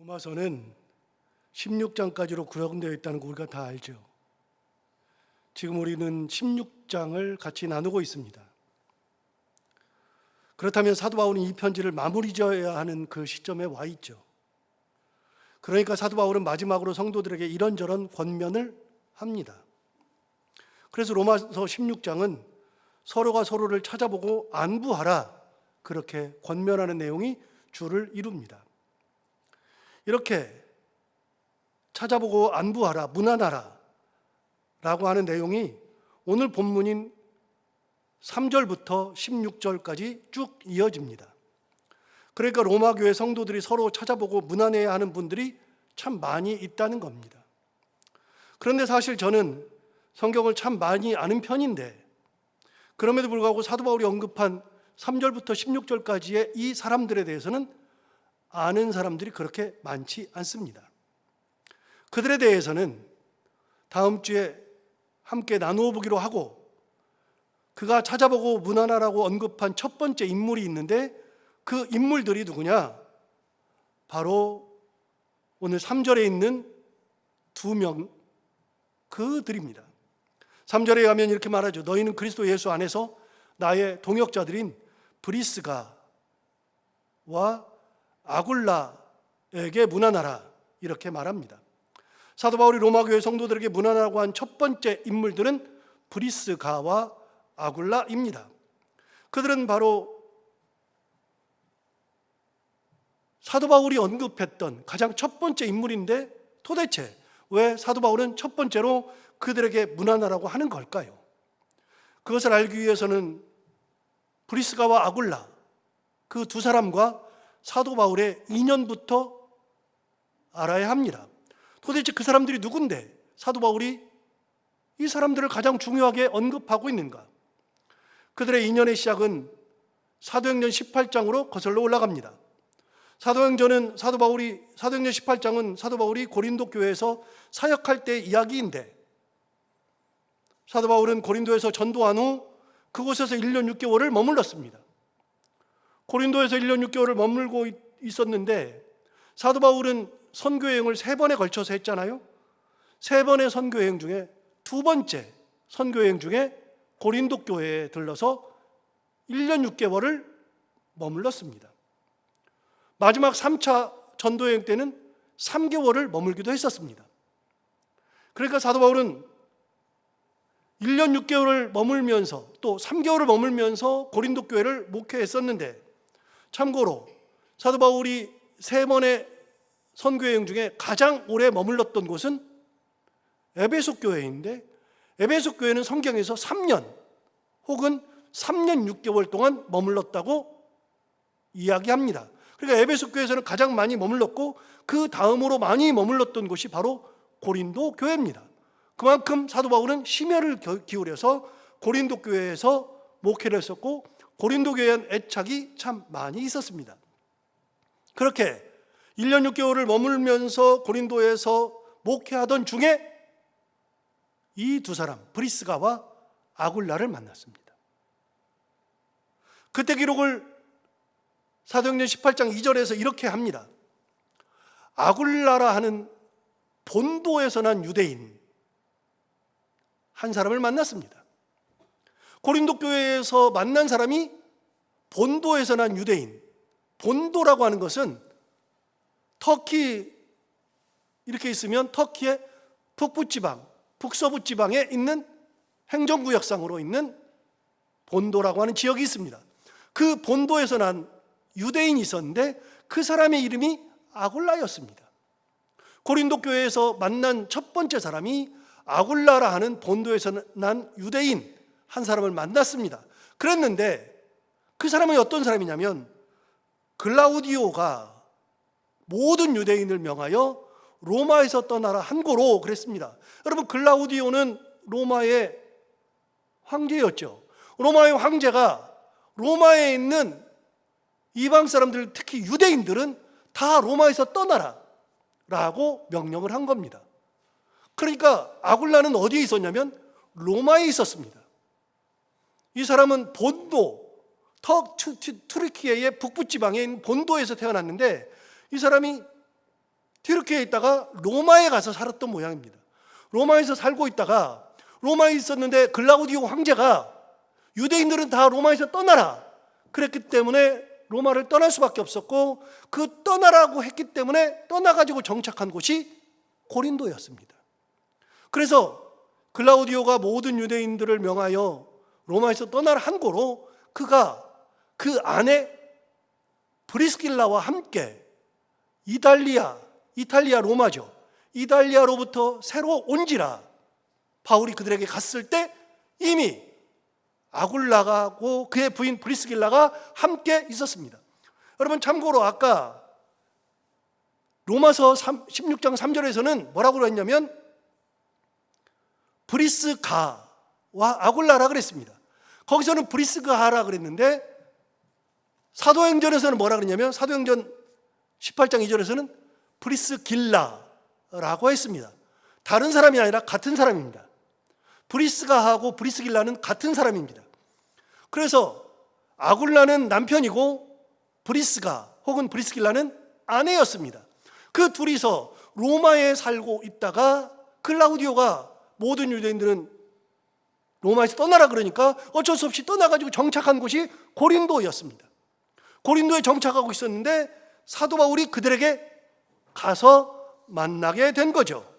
로마서는 16장까지로 구성되어 있다는 거 우리가 다 알죠. 지금 우리는 16장을 같이 나누고 있습니다. 그렇다면 사도 바울은 이 편지를 마무리 지어야 하는 그 시점에 와 있죠. 그러니까 사도 바울은 마지막으로 성도들에게 이런저런 권면을 합니다. 그래서 로마서 16장은 서로가 서로를 찾아보고 안부하라, 그렇게 권면하는 내용이 주를 이룹니다. 이렇게 찾아보고 안부하라, 문안하라 라고 하는 내용이 오늘 본문인 3절부터 16절까지 쭉 이어집니다. 그러니까 로마 교회 성도들이 서로 찾아보고 문안해야 하는 분들이 참 많이 있다는 겁니다. 그런데 사실 저는 성경을 참 많이 아는 편인데, 그럼에도 불구하고 사도 바울이 언급한 3절부터 16절까지의 이 사람들에 대해서는 아는 사람들이 그렇게 많지 않습니다. 그들에 대해서는 다음 주에 함께 나누어 보기로 하고, 그가 찾아보고 문안하라고 언급한 첫 번째 인물이 있는데 그 인물들이 누구냐? 바로 오늘 3절에 있는 두 명, 그들입니다. 3절에 가면 이렇게 말하죠. 너희는 그리스도 예수 안에서 나의 동역자들인 브리스가와 아굴라에게 문안하라, 이렇게 말합니다. 사도 바울이 로마 교회 성도들에게 문안하라고 한 첫 번째 인물들은 브리스가와 아굴라입니다. 그들은 바로 사도 바울이 언급했던 가장 첫 번째 인물인데, 도대체 왜 사도 바울은 첫 번째로 그들에게 문안하라고 하는 걸까요? 그것을 알기 위해서는 브리스가와 아굴라, 그 두 사람과 사도 바울의 인연부터 알아야 합니다. 도대체 그 사람들이 누군데 사도 바울이 이 사람들을 가장 중요하게 언급하고 있는가? 그들의 인연의 시작은 사도행전 18장으로 거슬러 올라갑니다. 사도행전 18장은 사도 바울이 고린도 교회에서 사역할 때의 이야기인데, 사도 바울은 고린도에서 전도한 후 그곳에서 1년 6개월을 머물렀습니다. 고린도에서 1년 6개월을 머물고 있었는데, 사도 바울은 선교여행을 3번에 걸쳐서 했잖아요. 3번의 선교여행 중에 두 번째 선교여행 중에 고린도 교회에 들러서 1년 6개월을 머물렀습니다. 마지막 3차 전도여행 때는 3개월을 머물기도 했었습니다. 그러니까 사도 바울은 1년 6개월을 머물면서 또 3개월을 머물면서 고린도 교회를 목회했었는데, 참고로 사도 바울이 3번의 선교여행 중에 가장 오래 머물렀던 곳은 에베소 교회인데, 에베소 교회는 성경에서 3년 혹은 3년 6개월 동안 머물렀다고 이야기합니다. 그러니까 에베소 교회에서는 가장 많이 머물렀고, 그 다음으로 많이 머물렀던 곳이 바로 고린도 교회입니다. 그만큼 사도 바울은 심혈을 기울여서 고린도 교회에서 목회를 했었고, 고린도 교회에 대한 애착이 참 많이 있었습니다. 그렇게 1년 6개월을 머물면서 고린도에서 목회하던 중에 이 두 사람, 브리스가와 아굴라를 만났습니다. 그때 기록을 사도행전 18장 2절에서 이렇게 합니다. 아굴라라 하는 본도에서 난 유대인 한 사람을 만났습니다. 고린도 교회에서 만난 사람이 본도에서 난 유대인, 본도라고 하는 것은 터키, 이렇게 있으면 터키의 북부지방, 북서부 지방에 있는 행정구역상으로 있는 본도라고 하는 지역이 있습니다. 그 본도에서 난 유대인이 있었는데 그 사람의 이름이 아굴라였습니다. 고린도 교회에서 만난 첫 번째 사람이 아굴라라 하는 본도에서 난 유대인 한 사람을 만났습니다. 그랬는데 그 사람은 어떤 사람이냐면, 글라우디오가 모든 유대인을 명하여 로마에서 떠나라 한고로 그랬습니다. 여러분, 글라우디오는 로마의 황제였죠. 로마의 황제가 로마에 있는 이방 사람들, 특히 유대인들은 다 로마에서 떠나라 라고 명령을 한 겁니다. 그러니까 아굴라는 어디에 있었냐면 로마에 있었습니다. 이 사람은 본도, 투르키예의 북부지방에 있는 본도에서 태어났는데, 이 사람이 튀르키예에 있다가 로마에 가서 살았던 모양입니다. 로마에서 살고 있다가 로마에 있었는데 글라우디오 황제가 유대인들은 다 로마에서 떠나라 그랬기 때문에 로마를 떠날 수밖에 없었고, 그 떠나라고 했기 때문에 떠나가지고 정착한 곳이 고린도였습니다. 그래서 글라우디오가 모든 유대인들을 명하여 로마에서 떠나라 한 거로 그가 그 안에 브리스길라와 함께 이탈리아 로마죠. 이탈리아로부터 새로 온지라 바울이 그들에게 갔을 때 이미 아굴라하고 그의 부인 브리스길라가 함께 있었습니다. 여러분 참고로 아까 로마서 16장 3절에서는 뭐라고 했냐면 브리스가와 아굴라라 그랬습니다. 거기서는 브리스가라 그랬는데 사도행전에서는 뭐라 그랬냐면 사도행전 18장 2절에서는 브리스길라라고 했습니다. 다른 사람이 아니라 같은 사람입니다. 브리스가하고 브리스길라는 같은 사람입니다. 그래서 아굴라는 남편이고 브리스가 혹은 브리스길라는 아내였습니다. 그 둘이서 로마에 살고 있다가 클라우디오가 모든 유대인들은 로마에서 떠나라 그러니까 어쩔 수 없이 떠나가지고 정착한 곳이 고린도였습니다. 고린도에 정착하고 있었는데 사도 바울이 그들에게 가서 만나게 된 거죠.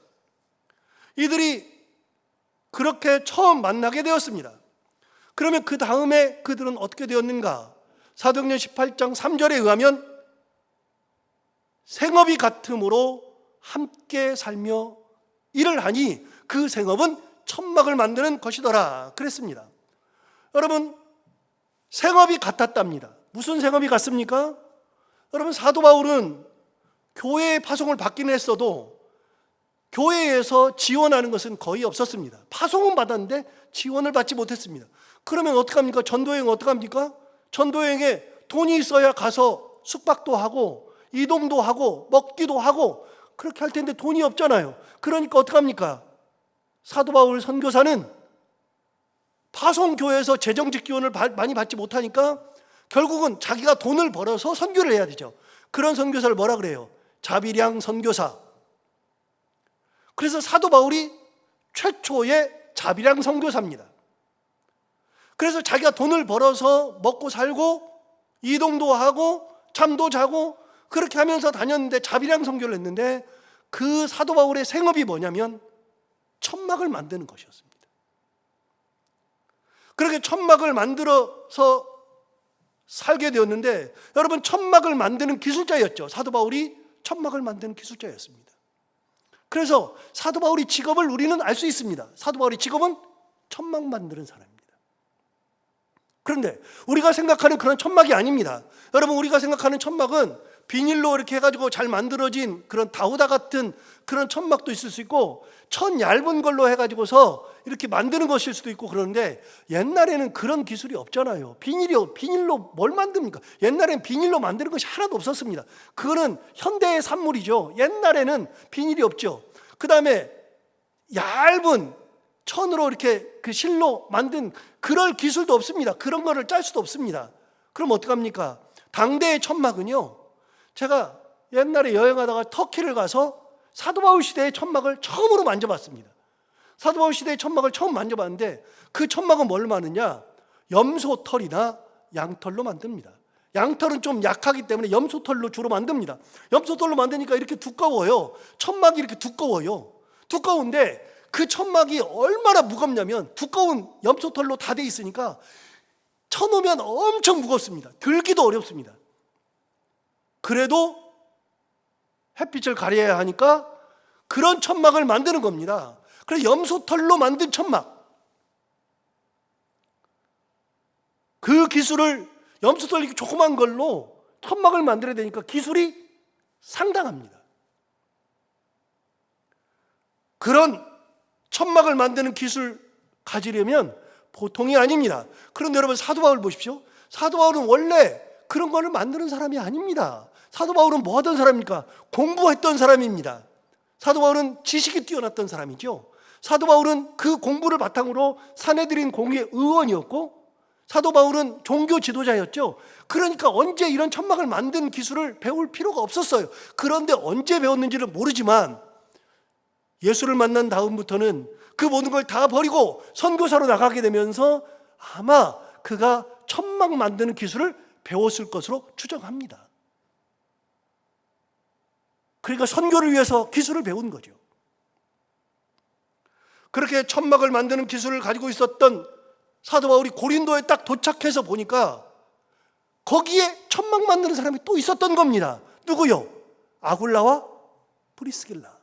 이들이 그렇게 처음 만나게 되었습니다. 그러면 그 다음에 그들은 어떻게 되었는가? 사도행전 18장 3절에 의하면 생업이 같음으로 함께 살며 일을 하니 그 생업은 천막을 만드는 것이더라 그랬습니다. 여러분 생업이 같았답니다. 무슨 생업이 같습니까? 여러분 사도 바울은 교회의 파송을 받기는 했어도 교회에서 지원하는 것은 거의 없었습니다. 파송은 받았는데 지원을 받지 못했습니다. 그러면 어떡합니까? 전도여행 어떡합니까? 전도여행에 돈이 있어야 가서 숙박도 하고 이동도 하고 먹기도 하고 그렇게 할 텐데 돈이 없잖아요. 그러니까 어떡합니까? 사도 바울 선교사는 파송교회에서 재정직 지원을 많이 받지 못하니까 결국은 자기가 돈을 벌어서 선교를 해야 되죠. 그런 선교사를 뭐라 그래요? 자비량 선교사. 그래서 사도 바울이 최초의 자비량 선교사입니다. 그래서 자기가 돈을 벌어서 먹고 살고 이동도 하고 잠도 자고 그렇게 하면서 다녔는데 자비량 선교를 했는데 그 사도 바울의 생업이 뭐냐면 천막을 만드는 것이었습니다. 그렇게 천막을 만들어서 살게 되었는데 여러분 천막을 만드는 기술자였죠. 사도 바울이 천막을 만드는 기술자였습니다. 그래서 사도 바울의 직업을 우리는 알 수 있습니다. 사도 바울의 직업은 천막 만드는 사람입니다. 그런데 우리가 생각하는 그런 천막이 아닙니다. 여러분 우리가 생각하는 천막은 비닐로 이렇게 해가지고 잘 만들어진 그런 다우다 같은 그런 천막도 있을 수 있고 천 얇은 걸로 해가지고서 이렇게 만드는 것일 수도 있고 그런데 옛날에는 그런 기술이 없잖아요. 비닐로 뭘 만듭니까? 옛날에는 비닐로 만드는 것이 하나도 없었습니다. 그거는 현대의 산물이죠. 옛날에는 비닐이 없죠. 그 다음에 얇은 천으로 이렇게 그 실로 만든 그럴 기술도 없습니다. 그런 거를 짤 수도 없습니다. 그럼 어떡합니까? 당대의 천막은요, 제가 옛날에 여행하다가 터키를 가서 사도 바울 시대의 천막을 처음으로 만져봤습니다. 사도 바울 시대의 천막을 처음 만져봤는데 그 천막은 뭘로 만드냐? 염소털이나 양털로 만듭니다. 양털은 좀 약하기 때문에 염소털로 주로 만듭니다. 염소털로 만드니까 이렇게 두꺼워요. 천막이 이렇게 두꺼워요. 두꺼운데 그 천막이 얼마나 무겁냐면 두꺼운 염소털로 다 돼 있으니까 쳐놓으면 엄청 무겁습니다. 들기도 어렵습니다. 그래도 햇빛을 가려야 하니까 그런 천막을 만드는 겁니다. 그래서 염소털로 만든 천막, 그 기술을 염소털 이렇게 조그만 걸로 천막을 만들어야 되니까 기술이 상당합니다. 그런 천막을 만드는 기술 가지려면 보통이 아닙니다. 그런데 여러분 사도 바울 보십시오. 사도 바울은 원래 그런 거를 만드는 사람이 아닙니다. 사도 바울은 뭐 하던 사람입니까? 공부했던 사람입니다. 사도 바울은 지식이 뛰어났던 사람이죠. 사도 바울은 그 공부를 바탕으로 사내들인 공의 의원이었고 사도 바울은 종교 지도자였죠. 그러니까 언제 이런 천막을 만드는 기술을 배울 필요가 없었어요. 그런데 언제 배웠는지를 모르지만 예수를 만난 다음부터는 그 모든 걸 다 버리고 선교사로 나가게 되면서 아마 그가 천막 만드는 기술을 배웠을 것으로 추정합니다. 그러니까 선교를 위해서 기술을 배운 거죠. 그렇게 천막을 만드는 기술을 가지고 있었던 사도 바울이 고린도에 딱 도착해서 보니까 거기에 천막 만드는 사람이 또 있었던 겁니다. 누구요? 아굴라와 브리스길라.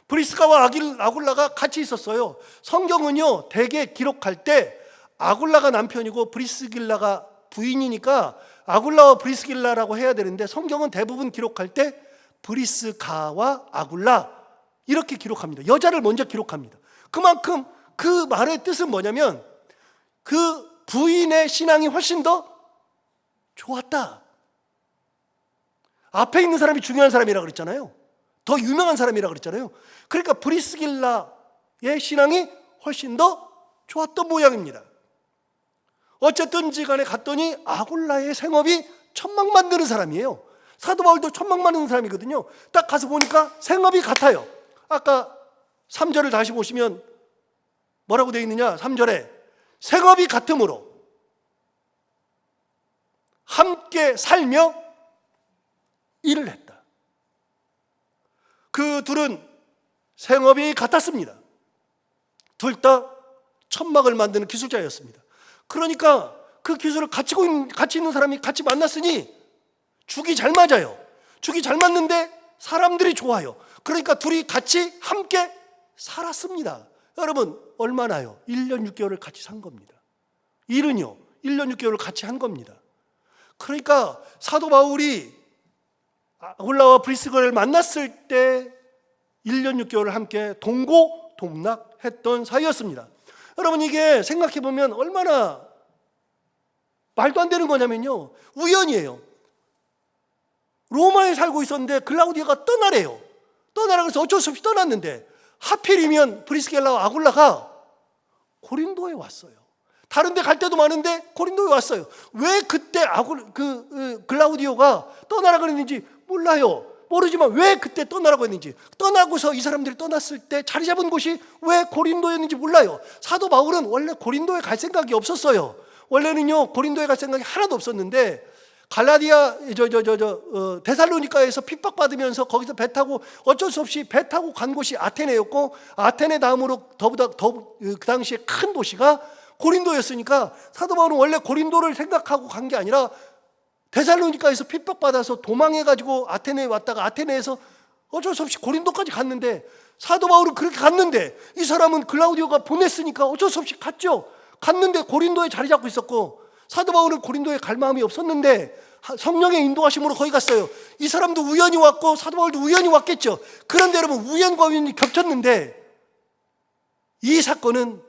브리스가와 아굴라가 같이 있었어요. 성경은요, 대개 기록할 때 아굴라가 남편이고 브리스길라가 부인이니까 아굴라와 브리스길라라고 해야 되는데 성경은 대부분 기록할 때 브리스가와 아굴라 이렇게 기록합니다. 여자를 먼저 기록합니다. 그만큼 그 말의 뜻은 뭐냐면 그 부인의 신앙이 훨씬 더 좋았다. 앞에 있는 사람이 중요한 사람이라고 그랬잖아요. 더 유명한 사람이라고 그랬잖아요. 그러니까 브리스길라의 신앙이 훨씬 더 좋았던 모양입니다. 어쨌든지 간에 갔더니 아굴라의 생업이 천막 만드는 사람이에요. 사도 바울도 천막 만드는 사람이거든요. 딱 가서 보니까 생업이 같아요. 아까 3절을 다시 보시면 뭐라고 되어 있느냐? 3절에 생업이 같으므로 함께 살며 일을 했다. 그 둘은 생업이 같았습니다. 둘 다 천막을 만드는 기술자였습니다. 그러니까 그 기술을 같이 있는 사람이 같이 만났으니 죽이 잘 맞아요. 죽이 잘 맞는데 사람들이 좋아요. 그러니까 둘이 같이 함께 살았습니다. 여러분 얼마나요? 1년 6개월을 같이 산 겁니다. 일은요 1년 6개월을 같이 한 겁니다. 그러니까 사도 바울이 아굴라와 브리스가를 만났을 때 1년 6개월을 함께 동고동락했던 사이였습니다. 여러분 이게 생각해보면 얼마나 말도 안 되는 거냐면요, 우연이에요. 로마에 살고 있었는데 글라우디아가 떠나래요. 떠나라고 해서 어쩔 수 없이 떠났는데 하필이면 브리스길라와 아굴라가 고린도에 왔어요. 다른 데 갈 때도 많은데 고린도에 왔어요. 왜 그때 글라우디오가 떠나라 그랬는지 몰라요. 모르지만 왜 그때 떠나라고 했는지, 떠나고서 이 사람들이 떠났을 때 자리 잡은 곳이 왜 고린도였는지 몰라요. 사도 바울은 원래 고린도에 갈 생각이 없었어요. 원래는요 고린도에 갈 생각이 하나도 없었는데 데살로니가에서 핍박받으면서 거기서 배 타고 어쩔 수 없이 배 타고 간 곳이 아테네였고, 아테네 다음으로 그 당시에 큰 도시가 고린도였으니까 사도 바울은 원래 고린도를 생각하고 간 게 아니라 데살로니가에서 핍박받아서 도망해가지고 아테네에 왔다가 아테네에서 어쩔 수 없이 고린도까지 갔는데, 사도 바울은 그렇게 갔는데 이 사람은 글라우디오가 보냈으니까 어쩔 수 없이 갔죠. 갔는데 고린도에 자리 잡고 있었고, 사도 바울은 고린도에 갈 마음이 없었는데 성령의 인도하심으로 거기 갔어요. 이 사람도 우연히 왔고 사도 바울도 우연히 왔겠죠. 그런데 여러분 우연과 우연이 겹쳤는데 이 사건은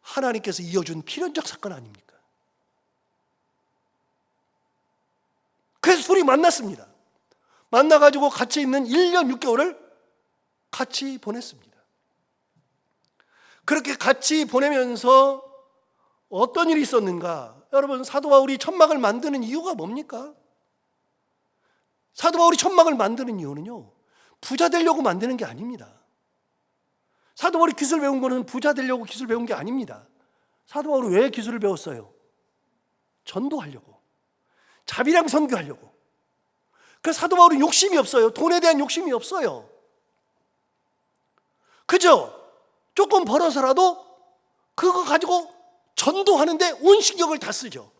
하나님께서 이어준 필연적 사건 아닙니까? 그래서 둘이 만났습니다. 만나가지고 같이 있는 1년 6개월을 같이 보냈습니다. 그렇게 같이 보내면서 어떤 일이 있었는가? 여러분 사도 바울이 천막을 만드는 이유가 뭡니까? 사도 바울이 천막을 만드는 이유는요 부자 되려고 만드는 게 아닙니다. 사도 바울이 기술 배운 거는 부자 되려고 기술 배운 게 아닙니다. 사도 바울은 왜 기술을 배웠어요? 전도하려고, 자비랑 선교하려고. 그래서 사도 바울은 욕심이 없어요. 돈에 대한 욕심이 없어요. 그죠? 조금 벌어서라도 그거 가지고 전도하는데 온 신경을 다 쓰죠.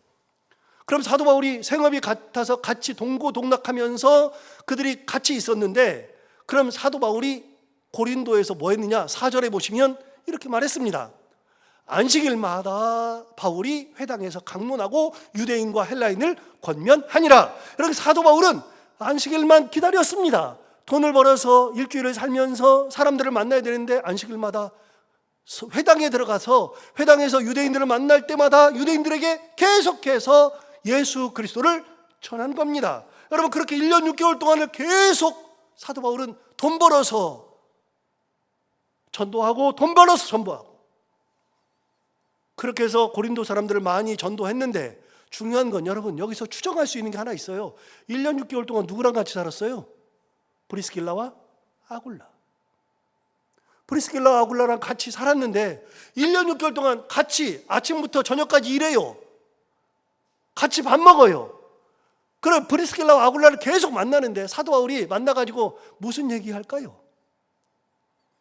그럼 사도 바울이 생업이 같아서 같이 동고동락하면서 그들이 같이 있었는데, 그럼 사도 바울이 고린도에서 뭐 했느냐? 4절에 보시면 이렇게 말했습니다. 안식일마다 바울이 회당에서 강론하고 유대인과 헬라인을 권면하니라. 이렇게 사도 바울은 안식일만 기다렸습니다. 돈을 벌어서 일주일을 살면서 사람들을 만나야 되는데 안식일마다 회당에 들어가서 회당에서 유대인들을 만날 때마다 유대인들에게 계속해서 예수 그리스도를 전한 겁니다. 여러분 그렇게 1년 6개월 동안을 계속 사도 바울은 돈 벌어서 전도하고 돈 벌어서 전도하고, 그렇게 해서 고린도 사람들을 많이 전도했는데, 중요한 건 여러분 여기서 추정할 수 있는 게 하나 있어요. 1년 6개월 동안 누구랑 같이 살았어요? 브리스길라와 아굴라. 브리스길라와 아굴라랑 같이 살았는데 1년 6개월 동안 같이 아침부터 저녁까지 일해요. 같이 밥 먹어요. 그럼 브리스길라와 아굴라를 계속 만나는데 사도 바울이 만나가지고 무슨 얘기할까요?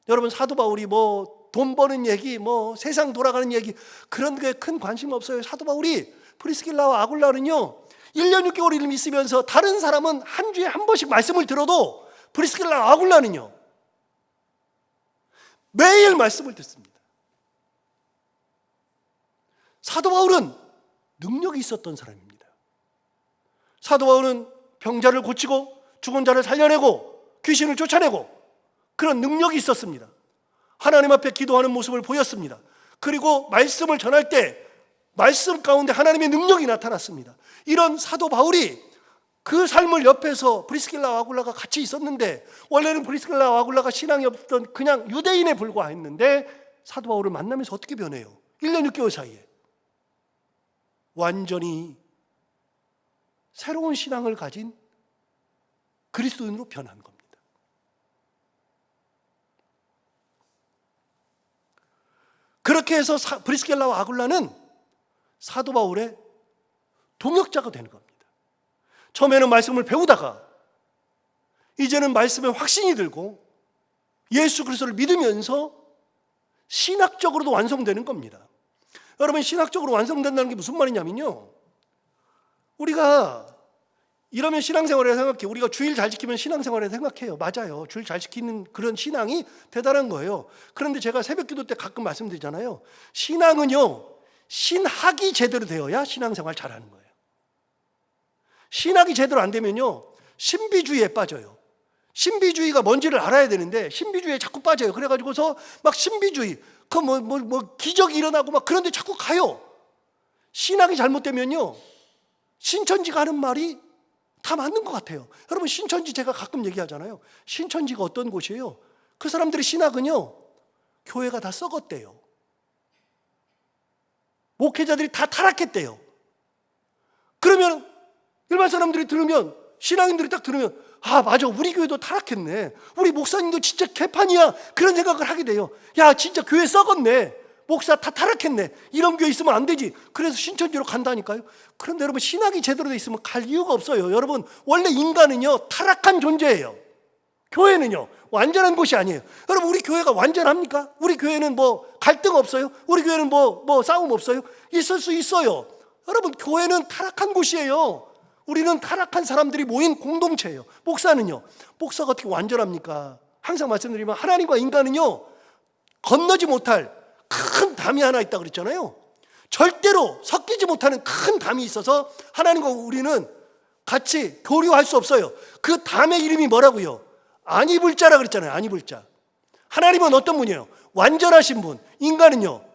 여러분, 사도 바울이 뭐 돈 버는 얘기, 뭐 세상 돌아가는 얘기, 그런 게 큰 관심 없어요. 사도 바울이 브리스길라와 아굴라는요 1년 6개월을 있으면서 다른 사람은 한 주에 한 번씩 말씀을 들어도 브리스길라와 아굴라는요 매일 말씀을 듣습니다. 사도 바울은 능력이 있었던 사람입니다. 사도 바울은 병자를 고치고 죽은 자를 살려내고 귀신을 쫓아내고 그런 능력이 있었습니다. 하나님 앞에 기도하는 모습을 보였습니다. 그리고 말씀을 전할 때 말씀 가운데 하나님의 능력이 나타났습니다. 이런 사도 바울이 그 삶을 옆에서 브리스길라와 아굴라가 같이 있었는데, 원래는 브리스길라와 아굴라가 신앙이 없던 그냥 유대인에 불과했는데 사도 바울을 만나면서 어떻게 변해요? 1년 6개월 사이에 완전히 새로운 신앙을 가진 그리스도인으로 변한 겁니다. 그렇게 해서 브리스길라와 아굴라는 사도 바울의 동역자가 되는 겁니다. 처음에는 말씀을 배우다가 이제는 말씀에 확신이 들고 예수 그리스도를 믿으면서 신학적으로도 완성되는 겁니다. 여러분, 신학적으로 완성된다는 게 무슨 말이냐면요, 우리가 이러면 신앙생활에 생각해요. 우리가 주일 잘 지키면 신앙생활에 생각해요. 맞아요. 주일 잘 지키는 그런 신앙이 대단한 거예요. 그런데 제가 새벽기도 때 가끔 말씀드리잖아요. 신앙은요 신학이 제대로 되어야 신앙생활 잘하는 거예요. 신학이 제대로 안 되면요 신비주의에 빠져요. 신비주의가 뭔지를 알아야 되는데 신비주의에 자꾸 빠져요. 그래가지고서 막 신비주의 기적이 일어나고 막 그런데 자꾸 가요. 신학이 잘못되면요 신천지가 하는 말이 다 맞는 것 같아요. 여러분, 신천지 제가 가끔 얘기하잖아요. 신천지가 어떤 곳이에요? 그 사람들의 신학은요 교회가 다 썩었대요. 목회자들이 다 타락했대요. 그러면 일반 사람들이 들으면, 신앙인들이 딱 들으면, 아 맞아, 우리 교회도 타락했네, 우리 목사님도 진짜 개판이야, 그런 생각을 하게 돼요. 야 진짜 교회 썩었네, 목사 다 타락했네, 이런 교회 있으면 안 되지. 그래서 신천지로 간다니까요. 그런데 여러분, 신학이 제대로 돼 있으면 갈 이유가 없어요. 여러분, 원래 인간은요 타락한 존재예요. 교회는요 완전한 곳이 아니에요. 여러분, 우리 교회가 완전합니까? 우리 교회는 뭐 갈등 없어요? 우리 교회는 뭐 싸움 없어요? 있을 수 있어요. 여러분, 교회는 타락한 곳이에요. 우리는 타락한 사람들이 모인 공동체예요. 목사는요, 목사가 어떻게 완전합니까? 항상 말씀드리면 하나님과 인간은요 건너지 못할 큰 담이 하나 있다고 그랬잖아요. 절대로 섞이지 못하는 큰 담이 있어서 하나님과 우리는 같이 교류할 수 없어요. 그 담의 이름이 뭐라고요? 안이불자라 그랬잖아요. 안이불자. 하나님은 어떤 분이에요? 완전하신 분. 인간은요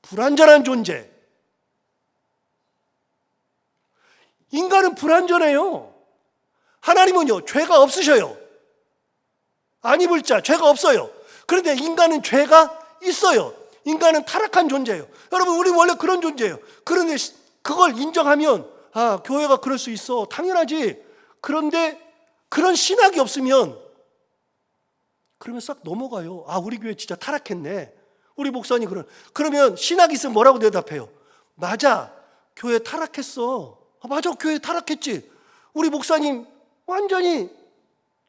불완전한 존재. 인간은 불완전해요. 하나님은요 죄가 없으셔요. 안이불자, 죄가 없어요. 그런데 인간은 죄가 있어요. 인간은 타락한 존재예요. 여러분, 우리 원래 그런 존재예요. 그런데 그걸 인정하면, 아 교회가 그럴 수 있어, 당연하지. 그런데 그런 신학이 없으면 그러면 싹 넘어가요. 아 우리 교회 진짜 타락했네, 우리 목사님 그러면 신학이 있으면 뭐라고 대답해요? 맞아, 교회 타락했어. 아, 맞아, 교회 타락했지. 우리 목사님 완전히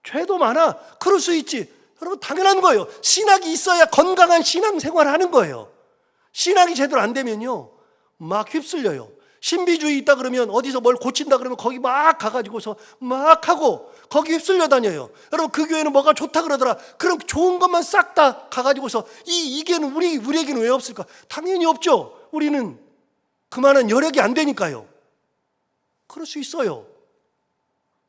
죄도 많아. 그럴 수 있지. 여러분, 당연한 거예요. 신학이 있어야 건강한 신앙생활을 하는 거예요. 신학이 제대로 안 되면요 막 휩쓸려요. 신비주의 있다 그러면, 어디서 뭘 고친다 그러면 거기 막 가가지고서 막 하고 거기 휩쓸려 다녀요. 여러분, 그 교회는 뭐가 좋다 그러더라. 그럼 좋은 것만 싹 다 가가지고서 이게는 우리에게는 왜 없을까? 당연히 없죠. 우리는 그만한 여력이 안 되니까요. 그럴 수 있어요.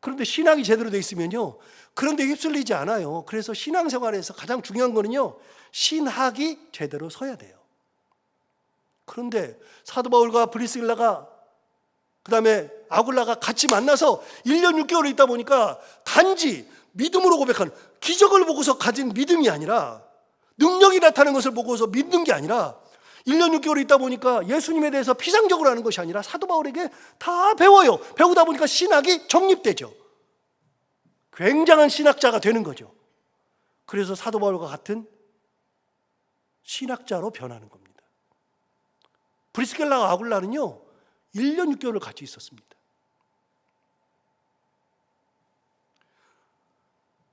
그런데 신학이 제대로 돼 있으면요 그런데 휩쓸리지 않아요. 그래서 신앙생활에서 가장 중요한 거는요 신학이 제대로 서야 돼요. 그런데 사도 바울과 브리스길라가 그다음에 아굴라가 같이 만나서 1년 6개월을 있다 보니까 단지 믿음으로 고백하는, 기적을 보고서 가진 믿음이 아니라, 능력이 나타나는 것을 보고서 믿는 게 아니라 1년 6개월 있다 보니까 예수님에 대해서 피상적으로 하는 것이 아니라 사도 바울에게 다 배워요. 배우다 보니까 신학이 정립되죠. 굉장한 신학자가 되는 거죠. 그래서 사도 바울과 같은 신학자로 변하는 겁니다. 브리스길라와 아굴라는요 1년 6개월을 같이 있었습니다.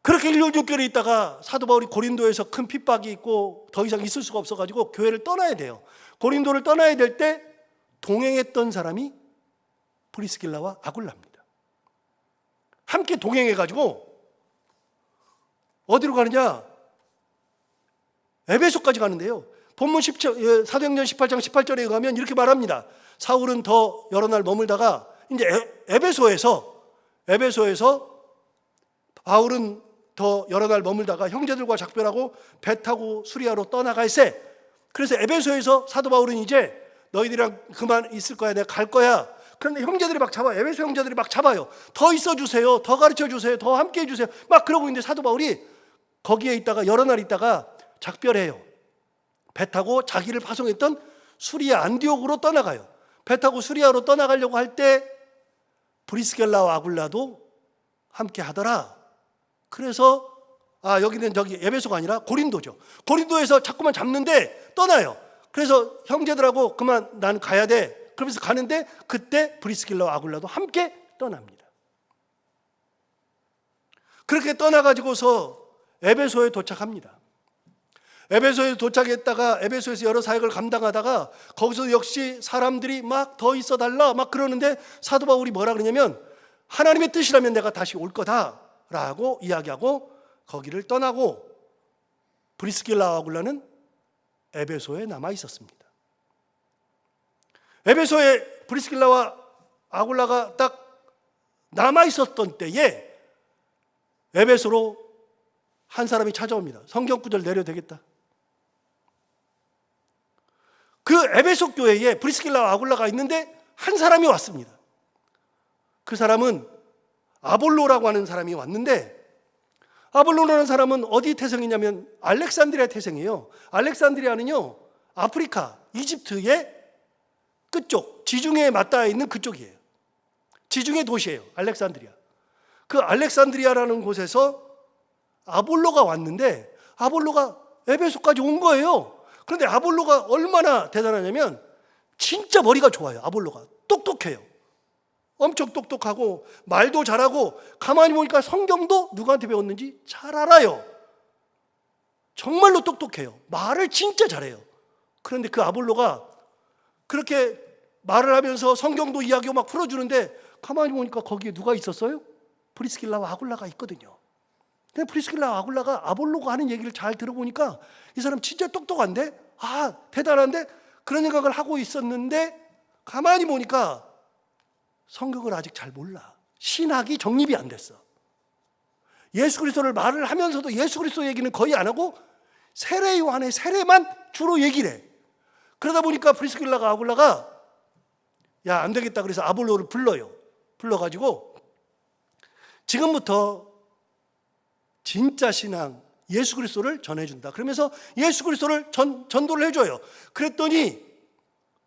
그렇게 1년 6개월에 있다가 사도 바울이 고린도에서 큰 핍박이 있고 더 이상 있을 수가 없어가지고 교회를 떠나야 돼요. 고린도를 떠나야 될 때 동행했던 사람이 브리스길라와 아굴라입니다. 함께 동행해가지고 어디로 가느냐? 에베소까지 가는데요. 본문 사도행전 18장 18절에 가면 이렇게 말합니다. 사울은 더 여러 날 머물다가 이제 에베소에서 바울은 더 여러 날 머물다가 형제들과 작별하고 배 타고 수리아로 떠나갈세. 그래서 에베소에서 사도 바울은 이제 너희들이랑 그만 있을 거야, 내가 갈 거야. 그런데 형제들이 막 잡아요. 에베소 형제들이 막 잡아요. 더 있어 주세요, 더 가르쳐 주세요, 더 함께 해주세요. 막 그러고 있는데 사도 바울이 거기에 있다가 여러 날 있다가 작별해요. 배 타고 자기를 파송했던 수리아 안디옥으로 떠나가요. 배 타고 수리아로 떠나가려고 할 때 브리스길라와 아굴라도 함께 하더라. 그래서 여기는 저기 에베소가 아니라 고린도죠. 고린도에서 자꾸만 잡는데 떠나요. 그래서 형제들하고 그만 난 가야 돼. 그러면서 가는데 그때 브리스길라와 아굴라도 함께 떠납니다. 그렇게 떠나가지고서 에베소에 도착합니다. 에베소에 도착했다가 에베소에서 여러 사역을 감당하다가 거기서 역시 사람들이 막 더 있어 달라 막 그러는데 사도 바울이 뭐라 그러냐면 하나님의 뜻이라면 내가 다시 올 거다라고 이야기하고 거기를 떠나고 브리스길라와 아굴라는 에베소에 남아 있었습니다. 에베소에 브리스길라와 아굴라가 딱 남아 있었던 때에 에베소로 한 사람이 찾아옵니다. 성경 구절 내려도 되겠다. 그 에베소 교회에 브리스길라와 아굴라가 있는데 한 사람이 왔습니다. 그 사람은 아볼로라고 하는 사람이 왔는데 아볼로라는 사람은 어디 태생이냐면 알렉산드리아 태생이에요. 알렉산드리아는요 아프리카 이집트의 끝쪽 지중해에 맞닿아 있는 그쪽이에요. 지중해 도시예요. 알렉산드리아. 그 알렉산드리아라는 곳에서 아볼로가 왔는데 아볼로가 에베소까지 온 거예요. 그런데 아볼로가 얼마나 대단하냐면 진짜 머리가 좋아요. 아볼로가 똑똑해요. 엄청 똑똑하고 말도 잘하고 가만히 보니까 성경도 누구한테 배웠는지 잘 알아요. 정말로 똑똑해요. 말을 진짜 잘해요. 그런데 그 아볼로가 그렇게 말을 하면서 성경도 이야기하고 막 풀어주는데 가만히 보니까 거기에 누가 있었어요? 브리스길라와 아굴라가 있거든요. 근데 브리스길라와 아굴라가 아볼로가 하는 얘기를 잘 들어보니까 이 사람 진짜 똑똑한데? 대단한데? 그런 생각을 하고 있었는데 가만히 보니까 성경을 아직 잘 몰라. 신학이 정립이 안 됐어. 예수 그리스도를 말을 하면서도 예수 그리스도 얘기는 거의 안 하고 세례 요한의 세례만 주로 얘기를 해. 그러다 보니까 브리스길라가 아굴라가 야, 안 되겠다 그래서 아볼로를 불러요. 불러가지고 지금부터 진짜 신앙 예수 그리스도를 전해준다. 그러면서 예수 그리스도를 전도를 해줘요. 그랬더니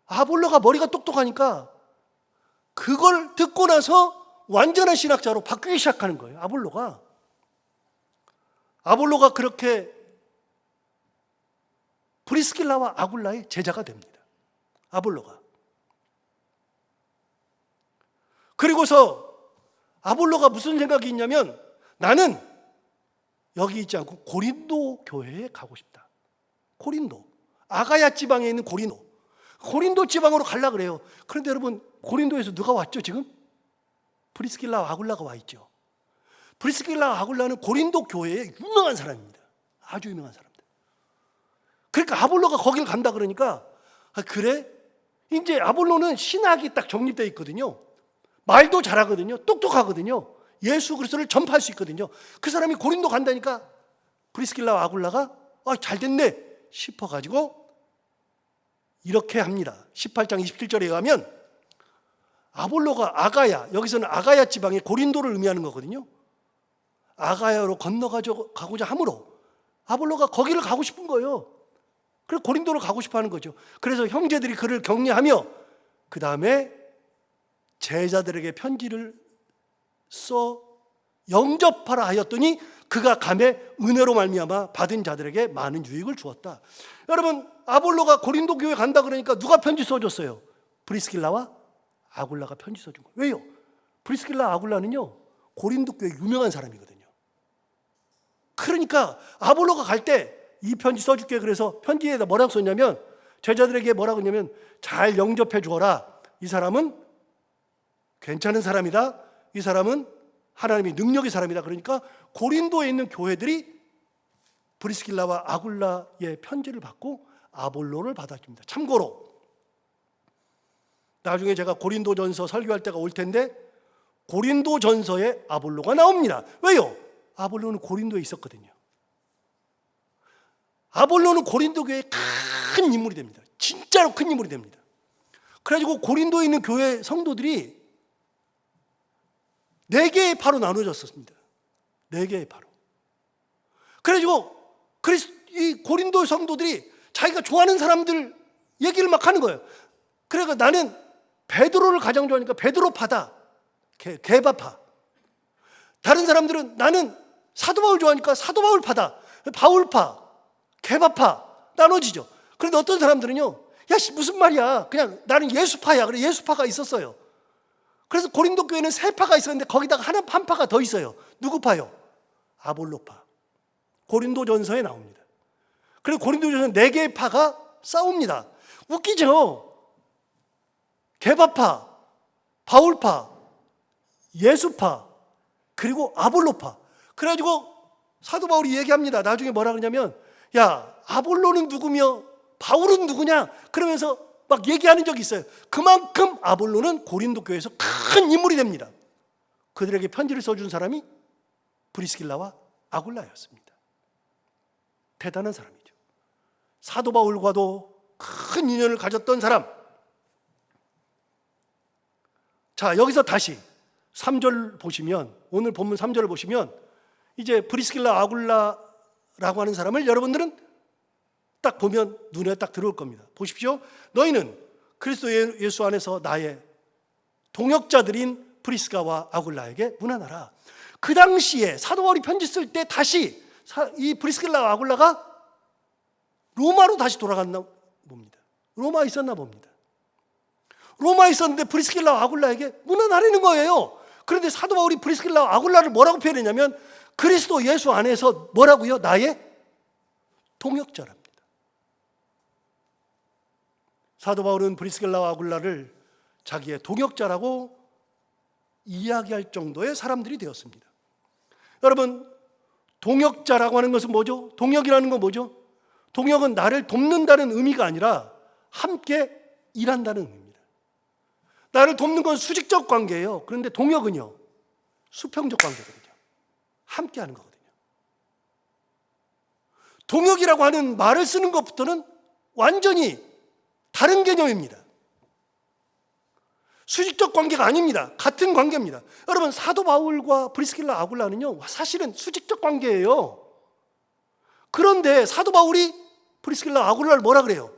아볼로가 머리가 똑똑하니까 그걸 듣고 나서 완전한 신학자로 바뀌기 시작하는 거예요. 아볼로가 그렇게 브리스길라와 아굴라의 제자가 됩니다. 아볼로가. 그리고서 아볼로가 무슨 생각이 있냐면 나는 여기 있지 않고 고린도 교회에 가고 싶다. 고린도. 아가야 지방에 있는 고린도 지방으로 가려고 그래요. 그런데 여러분 고린도에서 누가 왔죠 지금? 브리스길라와 아굴라가 와 있죠. 브리스길라와 아굴라는 고린도 교회의 유명한 사람입니다. 아주 유명한 사람들. 그러니까 아볼로가 거길 간다 그러니까 그래? 이제 아볼로는 신학이 딱 정립되어 있거든요. 말도 잘하거든요. 똑똑하거든요. 예수 그리스도를 전파할 수 있거든요. 그 사람이 고린도 간다니까 브리스길라와 아굴라가 잘 됐네 싶어가지고 이렇게 합니다. 18장 27절에 가면 아볼로가 아가야, 여기서는 아가야 지방의 고린도를 의미하는 거거든요. 아가야로 건너가고자 함으로 아볼로가 거기를 가고 싶은 거예요. 그래서 고린도로 가고 싶어 하는 거죠. 그래서 형제들이 그를 격려하며 그 다음에 제자들에게 편지를 써 영접하라 하였더니 그가 감에 은혜로 말미암아 받은 자들에게 많은 유익을 주었다. 여러분, 아볼로가 고린도 교회 간다 그러니까 누가 편지 써줬어요? 브리스길라와 아굴라가 편지 써준 거예요. 왜요? 브리스길라 아굴라는요 고린도 교회 유명한 사람이거든요. 그러니까 아볼로가 갈 때 이 편지 써줄게 그래서 편지에다 뭐라고 썼냐면 제자들에게 뭐라고 했냐면 잘 영접해 주어라. 이 사람은 괜찮은 사람이다. 이 사람은 하나님의 능력의 사람이다. 그러니까 고린도에 있는 교회들이 브리스길라와 아굴라의 편지를 받고 아볼로를 받아줍니다. 참고로 나중에 제가 고린도전서 설교할 때가 올 텐데 고린도전서에 아볼로가 나옵니다. 왜요? 아볼로는 고린도에 있었거든요. 아볼로는 고린도 교회의 큰 인물이 됩니다. 진짜로 큰 인물이 됩니다. 그래가지고 고린도에 있는 교회 성도들이 4개의 파로 나눠졌습니다. 4개의 파로. 그래가지고 이 고린도 성도들이 자기가 좋아하는 사람들 얘기를 막 하는 거예요. 그래서 나는 베드로를 가장 좋아하니까 베드로파다. 게바파. 다른 사람들은 나는 사도 바울 좋아하니까 사도 바울파다. 바울파, 게바파 나눠지죠. 그런데 어떤 사람들은요, 야, 무슨 말이야. 그냥 나는 예수파야. 그래 예수파가 있었어요. 그래서 고린도 교회는 3파가 있었는데 거기다가 한 파가 더 있어요. 누구 파요? 아볼로파. 고린도전서에 나옵니다. 그리고 고린도전서 4개의 파가 싸웁니다. 웃기죠? 게바파, 바울파, 예수파, 그리고 아볼로파. 그래가지고 사도 바울이 얘기합니다. 나중에 뭐라 그러냐면 야, 아볼로는 누구며 바울은 누구냐? 그러면서 막 얘기하는 적이 있어요. 그만큼 아볼로는 고린도 교회에서 큰 인물이 됩니다. 그들에게 편지를 써준 사람이 브리스길라와 아굴라였습니다. 대단한 사람이죠. 사도 바울과도 큰 인연을 가졌던 사람. 자, 여기서 다시 3절 보시면, 오늘 본문 3절을 보시면 이제 브리스길라 아굴라라고 하는 사람을 여러분들은 딱 보면 눈에 딱 들어올 겁니다. 보십시오. 너희는 그리스도 예수 안에서 나의 동역자들인 브리스가와 아굴라에게 문안하라. 그 당시에 사도 바울이 편지 쓸 때 다시 이 브리스길라와 아굴라가 로마로 다시 돌아갔나 봅니다. 로마에 있었나 봅니다. 로마에 있었는데 브리스길라와 아굴라에게 문안하라는 거예요. 그런데 사도 바울이 브리스길라와 아굴라를 뭐라고 표현했냐면 그리스도 예수 안에서 뭐라고요? 나의 동역자랍니다. 사도 바울은 브리스길라와 아굴라를 자기의 동역자라고 이야기할 정도의 사람들이 되었습니다. 여러분, 동역자라고 하는 것은 뭐죠? 동역이라는 건 뭐죠? 동역은 나를 돕는다는 의미가 아니라 함께 일한다는 의미입니다. 나를 돕는 건 수직적 관계예요. 그런데 동역은요, 수평적 관계거든요. 함께 하는 거거든요. 동역이라고 하는 말을 쓰는 것부터는 완전히 다른 개념입니다. 수직적 관계가 아닙니다. 같은 관계입니다. 여러분, 사도 바울과 브리스길라 아굴라는요, 사실은 수직적 관계예요. 그런데 사도 바울이 브리스길라 아굴라를 뭐라 그래요?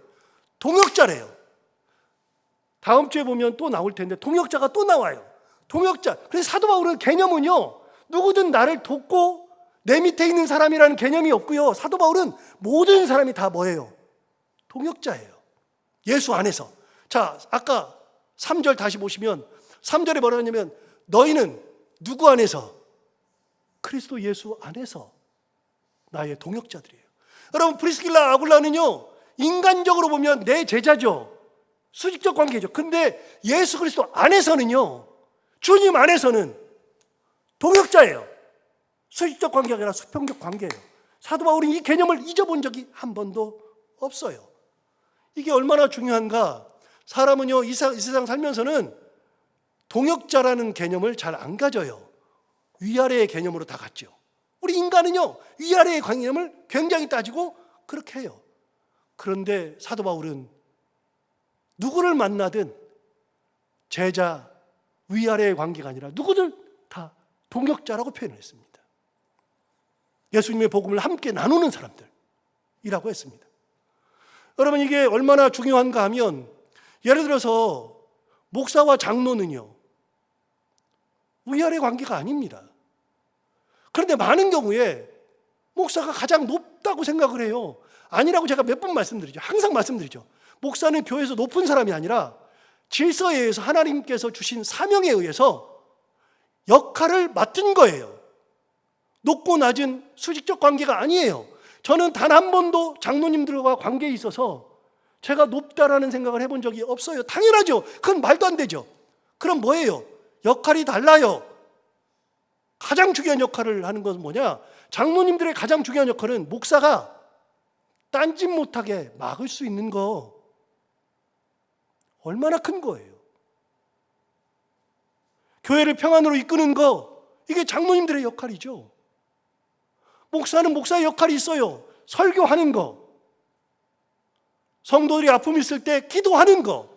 동역자래요. 다음 주에 보면 또 나올 텐데 동역자가 또 나와요. 동역자. 그래서 사도 바울은 개념은요, 누구든 나를 돕고 내 밑에 있는 사람이라는 개념이 없고요. 사도 바울은 모든 사람이 다 뭐예요? 동역자예요. 예수 안에서. 자, 아까 3절 다시 보시면 3절에 뭐라 하냐면 너희는 누구 안에서? 그리스도 예수 안에서 나의 동역자들이에요. 여러분, 브리스길라 아굴라는요, 인간적으로 보면 내 제자죠. 수직적 관계죠. 근데 예수 그리스도 안에서는요, 주님 안에서는 동역자예요. 수직적 관계가 아니라 수평적 관계예요. 사도 바울이 이 개념을 잊어본 적이 한 번도 없어요. 이게 얼마나 중요한가. 사람은요, 이 세상 살면서는 동역자라는 개념을 잘 안 가져요. 위아래의 개념으로 다 갖죠. 우리 인간은요, 위아래의 개념을 굉장히 따지고 그렇게 해요. 그런데 사도 바울은 누구를 만나든 제자, 위아래의 관계가 아니라 누구든 다 동역자라고 표현했습니다. 예수님의 복음을 함께 나누는 사람들이라고 했습니다. 여러분, 이게 얼마나 중요한가 하면, 예를 들어서 목사와 장로는요, 위아래 관계가 아닙니다. 그런데 많은 경우에 목사가 가장 높다고 생각을 해요. 아니라고 제가 몇 번 말씀드리죠. 항상 말씀드리죠. 목사는 교회에서 높은 사람이 아니라 질서에 의해서, 하나님께서 주신 사명에 의해서 역할을 맡은 거예요. 높고 낮은 수직적 관계가 아니에요. 저는 단 한 번도 장로님들과 관계에 있어서 제가 높다라는 생각을 해본 적이 없어요. 당연하죠. 그건 말도 안 되죠. 그럼 뭐예요? 역할이 달라요. 가장 중요한 역할을 하는 것은 뭐냐? 장로님들의 가장 중요한 역할은 목사가 딴짓 못하게 막을 수 있는 거, 얼마나 큰 거예요. 교회를 평안으로 이끄는 거, 이게 장로님들의 역할이죠. 목사는 목사의 역할이 있어요. 설교하는 거, 성도들이 아픔 있을 때 기도하는 거,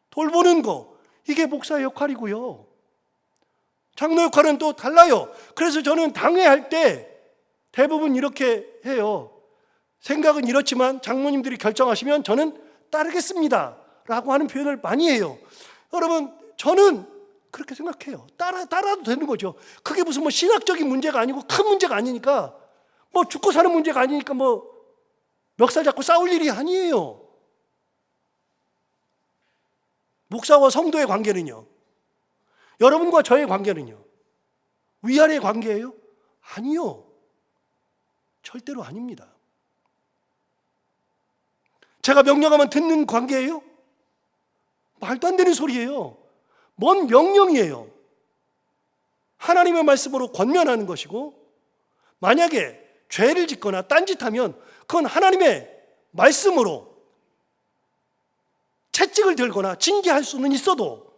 돌보는 거, 이게 목사의 역할이고요. 장로 역할은 또 달라요. 그래서 저는 당회할 때 대부분 이렇게 해요. 생각은 이렇지만 장로님들이 결정하시면 저는 따르겠습니다 라고 하는 표현을 많이 해요. 여러분, 저는 그렇게 생각해요. 따라도 되는 거죠. 그게 무슨 신학적인 문제가 아니고 큰 문제가 아니니까, 죽고 사는 문제가 아니니까 멱살 잡고 싸울 일이 아니에요. 목사와 성도의 관계는요, 여러분과 저의 관계는요, 위아래의 관계예요? 아니요. 절대로 아닙니다. 제가 명령하면 듣는 관계예요? 말도 안 되는 소리예요. 뭔 명령이에요? 하나님의 말씀으로 권면하는 것이고, 만약에 죄를 짓거나 딴짓하면 그건 하나님의 말씀으로 채찍을 들거나 징계할 수는 있어도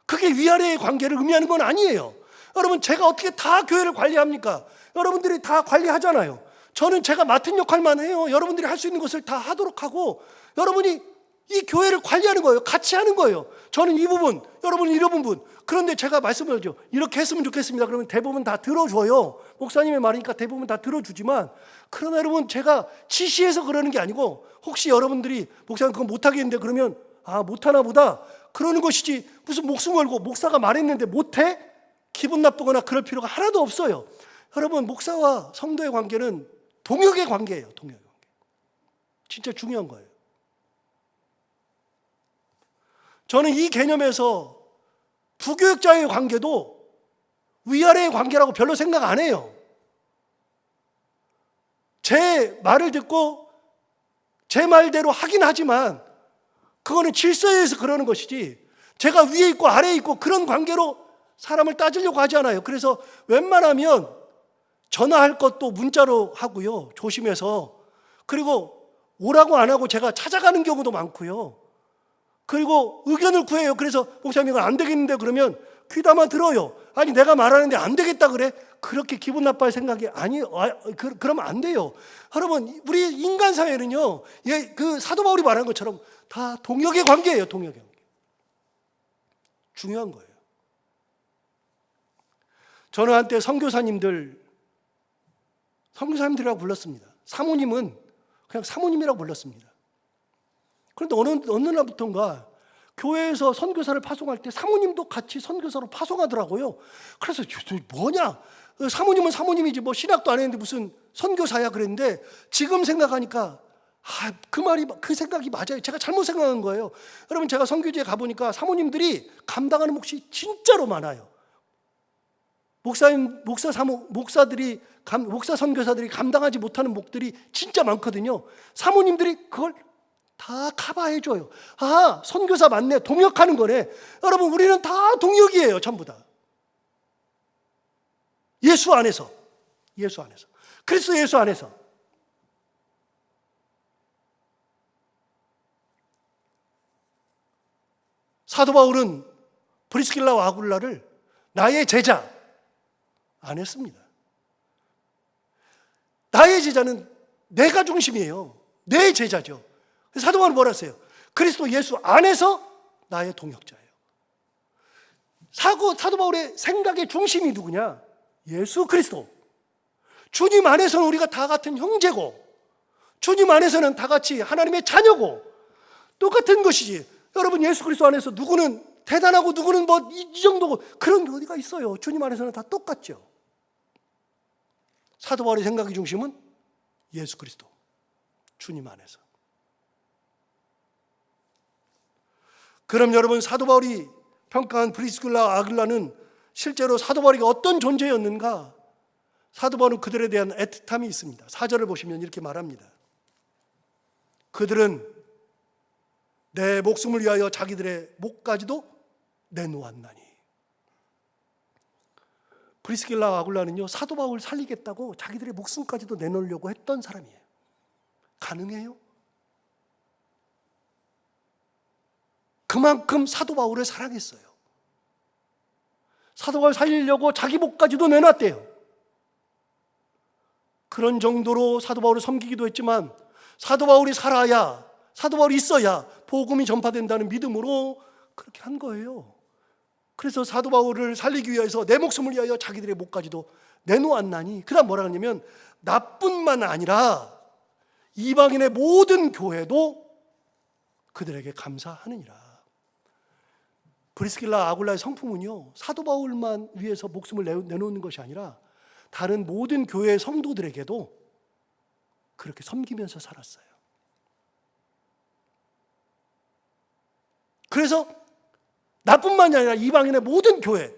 그게 위아래의 관계를 의미하는 건 아니에요. 여러분, 제가 어떻게 다 교회를 관리합니까? 여러분들이 다 관리하잖아요. 저는 제가 맡은 역할만 해요. 여러분들이 할 수 있는 것을 다 하도록 하고, 여러분이 이 교회를 관리하는 거예요. 같이 하는 거예요. 저는 이 부분, 여러분은 이런 부분. 그런데 제가 말씀을 하죠. 이렇게 했으면 좋겠습니다. 그러면 대부분 다 들어줘요. 목사님의 말이니까 대부분 다 들어주지만, 그러나 여러분, 제가 지시해서 그러는 게 아니고, 혹시 여러분들이 목사님 그거 못하겠는데 그러면 못하나 보다 그러는 것이지, 무슨 목숨 걸고 목사가 말했는데 못해? 기분 나쁘거나 그럴 필요가 하나도 없어요. 여러분, 목사와 성도의 관계는 동역의 관계예요. 동역의 관계. 진짜 중요한 거예요. 저는 이 개념에서 부교역자의 관계도 위아래의 관계라고 별로 생각 안 해요. 제 말을 듣고 제 말대로 하긴 하지만 그거는 질서에 의해서 그러는 것이지, 제가 위에 있고 아래에 있고 그런 관계로 사람을 따지려고 하지 않아요. 그래서 웬만하면 전화할 것도 문자로 하고요. 조심해서. 그리고 오라고 안 하고 제가 찾아가는 경우도 많고요. 그리고 의견을 구해요. 그래서 목사님 이건 안 되겠는데 그러면 귀담아 들어요. 아니, 내가 말하는데 안 되겠다 그래? 그렇게 기분 나빠할 생각이 그러면 안 돼요. 여러분, 우리 인간 사회는요, 그 사도 바울이 말한 것처럼 다 동역의 관계예요. 동역의 관계. 중요한 거예요. 저는 한때 선교사님들이라고 불렀습니다. 사모님은 그냥 사모님이라고 불렀습니다. 그런데 어느 날부터인가 교회에서 선교사를 파송할 때 사모님도 같이 선교사로 파송하더라고요. 그래서 뭐냐? 사모님은 사모님이지 신학도 안 했는데 무슨 선교사야 그랬는데, 지금 생각하니까 그 생각이 맞아요. 제가 잘못 생각한 거예요. 여러분, 제가 선교지에 가보니까 사모님들이 감당하는 몫이 진짜로 많아요. 목사 선교사들이 감당하지 못하는 몫들이 진짜 많거든요. 사모님들이 그걸 다 커버해줘요. 선교사 맞네. 동역하는 거네. 여러분, 우리는 다 동역이에요. 전부 다. 예수 안에서. 그리스도 예수 안에서. 사도 바울은 브리스길라와 아굴라를 나의 제자 안 했습니다. 나의 제자는 내가 중심이에요. 내 제자죠. 사도 바울은 뭐라 했어요? 그리스도 예수 안에서 나의 동역자예요. 사도 바울의 생각의 중심이 누구냐? 예수 그리스도. 주님 안에서는 우리가 다 같은 형제고, 주님 안에서는 다 같이 하나님의 자녀고 똑같은 것이지. 여러분, 예수 그리스도 안에서 누구는 대단하고 누구는 뭐 이 정도고 그런 게 어디가 있어요. 주님 안에서는 다 똑같죠. 사도 바울의 생각의 중심은 예수 그리스도, 주님 안에서. 그럼 여러분, 사도 바울이 평가한 브리스길라 아굴라는 실제로 사도 바울이 어떤 존재였는가? 사도 바울은 그들에 대한 애틋함이 있습니다. 4절을 보시면 이렇게 말합니다. 그들은 내 목숨을 위하여 자기들의 목까지도 내놓았나니. 브리스길라 아굴라는요, 사도 바울을 살리겠다고 자기들의 목숨까지도 내놓으려고 했던 사람이에요. 가능해요? 그만큼 사도 바울을 사랑했어요. 사도 바울 살리려고 자기 목까지도 내놨대요. 그런 정도로 사도 바울을 섬기기도 했지만 사도 바울이 살아야, 사도 바울이 있어야 복음이 전파된다는 믿음으로 그렇게 한 거예요. 그래서 사도 바울을 살리기 위해서 내 목숨을 위하여 자기들의 목까지도 내놓았나니, 그 다음 뭐라 하냐면 나뿐만 아니라 이방인의 모든 교회도 그들에게 감사하느니라. 브리스길라 아굴라의 성품은요, 사도 바울만 위해서 목숨을 내놓는 것이 아니라 다른 모든 교회의 성도들에게도 그렇게 섬기면서 살았어요. 그래서 나뿐만이 아니라 이방인의 모든 교회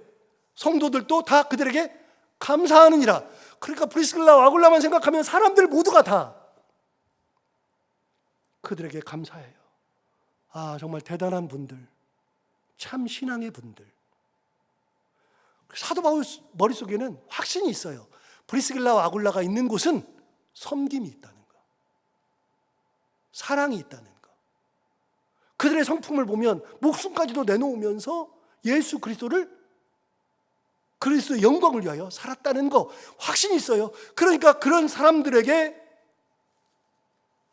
성도들도 다 그들에게 감사하느니라. 그러니까 브리스길라 아굴라만 생각하면 사람들 모두가 다 그들에게 감사해요. 아, 정말 대단한 분들, 참 신앙의 분들. 사도 바울 머릿속에는 확신이 있어요. 브리스길라와 아굴라가 있는 곳은 섬김이 있다는 거, 사랑이 있다는 거. 그들의 성품을 보면 목숨까지도 내놓으면서 예수 그리스도의 영광을 위하여 살았다는 거 확신이 있어요. 그러니까 그런 사람들에게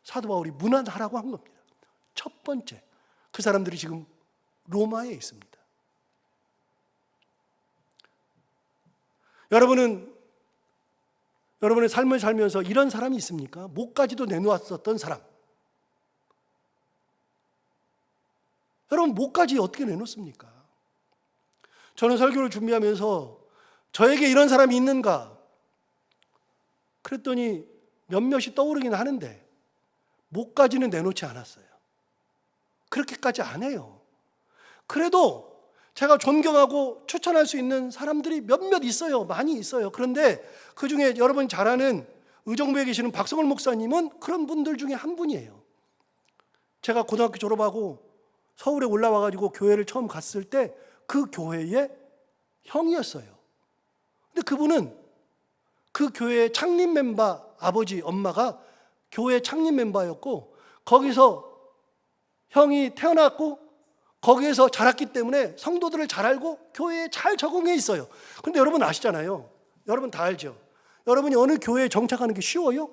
사도 바울이 문안하라고 한 겁니다. 첫 번째, 그 사람들이 지금 로마에 있습니다. 여러분은 여러분의 삶을 살면서 이런 사람이 있습니까? 목까지도 내놓았었던 사람. 여러분, 목까지 어떻게 내놓습니까? 저는 설교를 준비하면서 저에게 이런 사람이 있는가? 그랬더니 몇몇이 떠오르긴 하는데 목까지는 내놓지 않았어요. 그렇게까지 안 해요. 그래도 제가 존경하고 추천할 수 있는 사람들이 몇몇 있어요. 많이 있어요. 그런데 그 중에 여러분 잘 아는 의정부에 계시는 박성월 목사님은 그런 분들 중에 한 분이에요. 제가 고등학교 졸업하고 서울에 올라와가지고 교회를 처음 갔을 때 그 교회의 형이었어요. 근데 그분은 그 교회의 창립 멤버, 아버지, 엄마가 교회 창립 멤버였고 거기서 형이 태어났고 거기에서 자랐기 때문에 성도들을 잘 알고 교회에 잘 적응해 있어요. 그런데 여러분 아시잖아요. 여러분 다 알죠. 여러분이 어느 교회에 정착하는 게 쉬워요?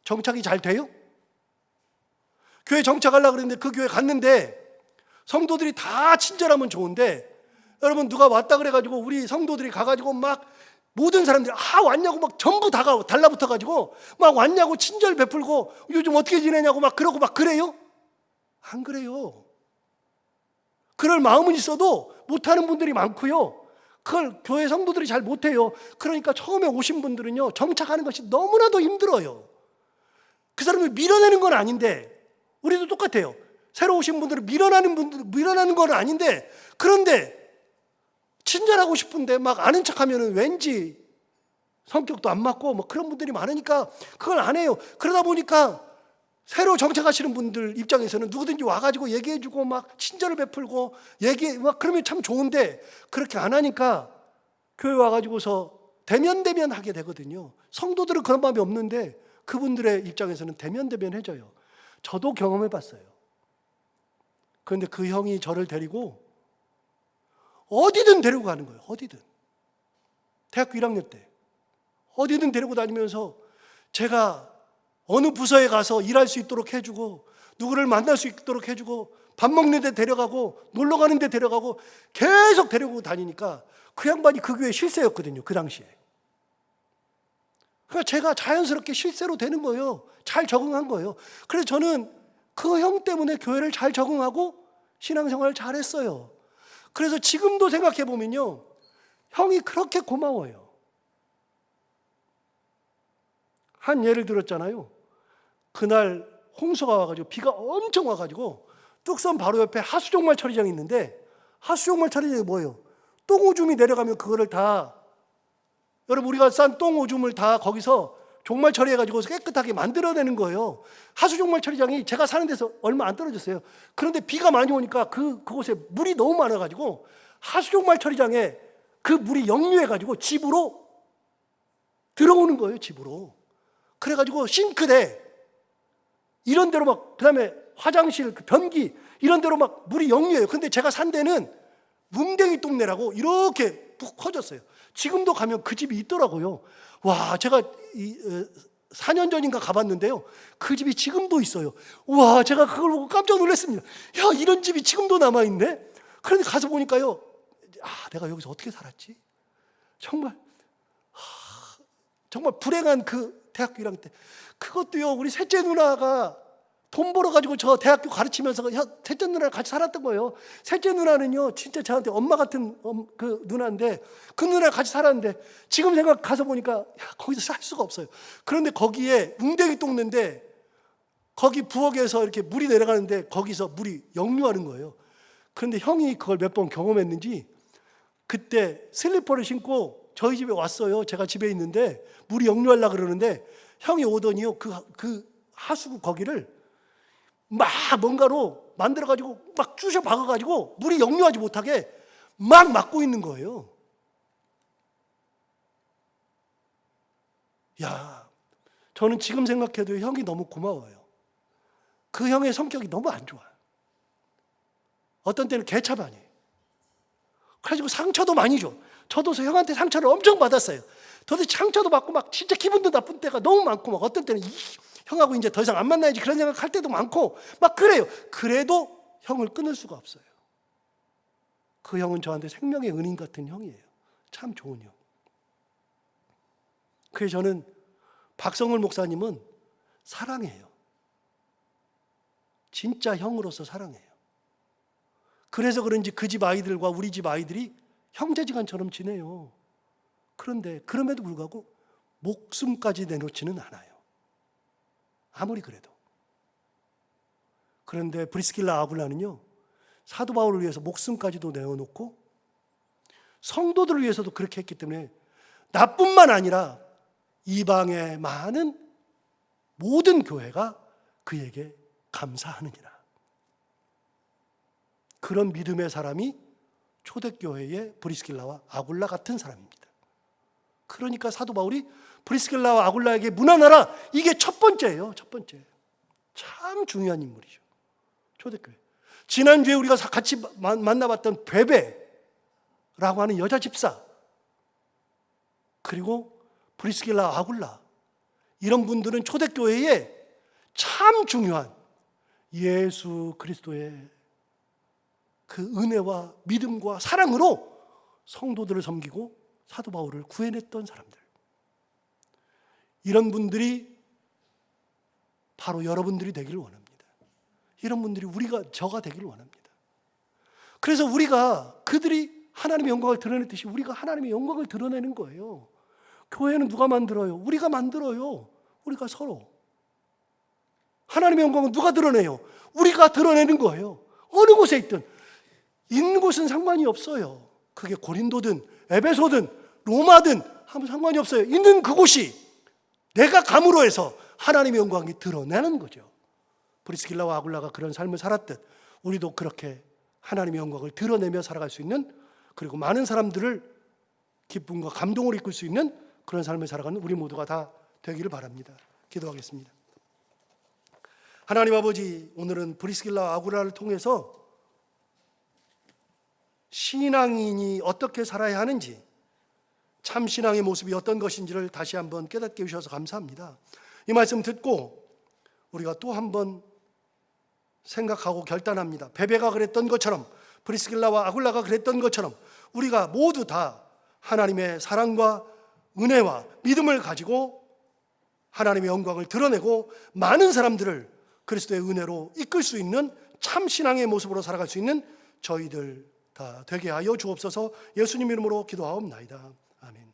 정착이 잘 돼요? 교회 정착하려고 그랬는데 그 교회 갔는데 성도들이 다 친절하면 좋은데, 여러분 누가 왔다 그래가지고 우리 성도들이 가가지고 막 모든 사람들이 왔냐고 막 전부 다 달라붙어가지고 막 왔냐고 친절 베풀고 요즘 어떻게 지내냐고 막 그러고 막 그래요? 안 그래요. 그럴 마음은 있어도 못하는 분들이 많고요. 그걸 교회 성도들이 잘 못해요. 그러니까 처음에 오신 분들은요, 정착하는 것이 너무나도 힘들어요. 그 사람을 밀어내는 건 아닌데, 우리도 똑같아요. 새로 오신 분들을 밀어내는 건 아닌데, 그런데 친절하고 싶은데 막 아는 척하면은 왠지 성격도 안 맞고 뭐 그런 분들이 많으니까 그걸 안 해요. 그러다 보니까 새로 정착하시는 분들 입장에서는 누구든지 와가지고 얘기해주고 막 친절을 베풀고 막 그러면 참 좋은데, 그렇게 안 하니까 교회 와가지고서 대면 하게 되거든요. 성도들은 그런 마음이 없는데 그분들의 입장에서는 대면 해줘요. 저도 경험해봤어요. 그런데 그 형이 저를 데리고 어디든 데리고 가는 거예요. 어디든. 대학교 1학년 때 어디든 데리고 다니면서 제가 어느 부서에 가서 일할 수 있도록 해주고, 누구를 만날 수 있도록 해주고, 밥 먹는 데 데려가고, 놀러 가는 데 데려가고, 계속 데리고 다니니까 그 양반이 그 교회 실세였거든요. 그 당시에. 그러니까 제가 자연스럽게 실세로 되는 거예요. 잘 적응한 거예요. 그래서 저는 그 형 때문에 교회를 잘 적응하고 신앙생활을 잘했어요. 그래서 지금도 생각해 보면요, 형이 그렇게 고마워요. 한 예를 들었잖아요. 그날 홍수가 와가지고 비가 엄청 와가지고 뚝섬 바로 옆에 하수종말 처리장이 있는데, 하수종말 처리장이 뭐예요? 똥오줌이 내려가면 그거를 다, 여러분 우리가 싼 똥오줌을 다 거기서 종말 처리해가지고 깨끗하게 만들어내는 거예요. 하수종말 처리장이 제가 사는 데서 얼마 안 떨어졌어요. 그런데 비가 많이 오니까 그곳에 물이 너무 많아가지고 하수종말 처리장에 그 물이 역류해가지고 집으로 들어오는 거예요. 집으로. 그래가지고 싱크대 이런 데로 막, 그 다음에 화장실, 변기 이런 데로 막 물이 역류해요. 근데 제가 산 데는 뭉댕이 동네라고 이렇게 푹 커졌어요. 지금도 가면 그 집이 있더라고요. 와, 제가 4년 전인가 가봤는데요, 그 집이 지금도 있어요. 와, 제가 그걸 보고 깜짝 놀랐습니다. 야, 이런 집이 지금도 남아있네. 그런데 가서 보니까요, 내가 여기서 어떻게 살았지? 정말 불행한 그 대학교 1학년 때, 그것도요, 우리 셋째 누나가 돈 벌어가지고 저 대학교 가르치면서 셋째 누나랑 같이 살았던 거예요. 셋째 누나는요, 진짜 저한테 엄마 같은 그 누나인데, 그 누나랑 같이 살았는데, 지금 생각 가서 보니까 거기서 살 수가 없어요. 그런데 거기에 웅댕이 동네인데, 거기 부엌에서 이렇게 물이 내려가는데 거기서 물이 역류하는 거예요. 그런데 형이 그걸 몇 번 경험했는지 그때 슬리퍼를 신고 저희 집에 왔어요. 제가 집에 있는데 물이 역류하려고 그러는데 형이 오더니요, 그 하수구 거기를 막 뭔가로 만들어가지고 막 쑤셔 박아가지고 물이 역류하지 못하게 막 막고 있는 거예요. 야, 저는 지금 생각해도 형이 너무 고마워요. 그 형의 성격이 너무 안 좋아요. 어떤 때는 개차반이에요. 그래가지고 상처도 많이 줘. 저도 형한테 상처를 엄청 받았어요. 도대체 상처도 받고 막 진짜 기분도 나쁜 때가 너무 많고, 막 어떤 때는 형하고 이제 더 이상 안 만나야지 그런 생각할 때도 많고 막 그래요. 그래도 형을 끊을 수가 없어요. 그 형은 저한테 생명의 은인 같은 형이에요. 참 좋은 형. 그래서 저는 박성을 목사님은 사랑해요. 진짜 형으로서 사랑해요. 그래서 그런지 그 집 아이들과 우리 집 아이들이 형제지간처럼 지내요. 그런데 그럼에도 불구하고 목숨까지 내놓지는 않아요. 아무리 그래도. 그런데 브리스길라 아굴라는요, 사도 바울을 위해서 목숨까지도 내어놓고 성도들을 위해서도 그렇게 했기 때문에 나뿐만 아니라 이방의 많은 모든 교회가 그에게 감사하느니라. 그런 믿음의 사람이 초대교회의 브리스길라와 아굴라 같은 사람입니다. 그러니까 사도 바울이 브리스길라와 아굴라에게 문안하라, 이게 첫 번째예요. 첫 번째. 참 중요한 인물이죠. 초대교회. 지난주에 우리가 같이 만나봤던 베베라고 하는 여자 집사, 그리고 브리스길라, 아굴라, 이런 분들은 초대교회에 참 중요한 예수 그리스도의 그 은혜와 믿음과 사랑으로 성도들을 섬기고 사도 바울을 구해냈던 사람들. 이런 분들이 바로 여러분들이 되기를 원합니다. 이런 분들이 저가 되기를 원합니다. 그래서 우리가 그들이 하나님의 영광을 드러냈듯이 우리가 하나님의 영광을 드러내는 거예요. 교회는 누가 만들어요? 우리가 만들어요. 우리가 서로. 하나님의 영광은 누가 드러내요? 우리가 드러내는 거예요. 어느 곳에 있든. 있는 곳은 상관이 없어요. 그게 고린도든 에베소든 로마든 아무 상관이 없어요. 있는 그곳이 내가 감으로 해서 하나님의 영광이 드러나는 거죠. 브리스길라와 아굴라가 그런 삶을 살았듯 우리도 그렇게 하나님의 영광을 드러내며 살아갈 수 있는, 그리고 많은 사람들을 기쁨과 감동으로 이끌 수 있는 그런 삶을 살아가는 우리 모두가 다 되기를 바랍니다. 기도하겠습니다. 하나님 아버지, 오늘은 브리스길라와 아굴라를 통해서 신앙인이 어떻게 살아야 하는지, 참 신앙의 모습이 어떤 것인지를 다시 한번 깨닫게 해주셔서 감사합니다. 이 말씀 듣고 우리가 또 한번 생각하고 결단합니다. 베베가 그랬던 것처럼, 브리스길라와 아굴라가 그랬던 것처럼 우리가 모두 다 하나님의 사랑과 은혜와 믿음을 가지고 하나님의 영광을 드러내고 많은 사람들을 그리스도의 은혜로 이끌 수 있는 참 신앙의 모습으로 살아갈 수 있는 저희들 다 되게 하여 주옵소서. 예수님 이름으로 기도하옵나이다. 아멘.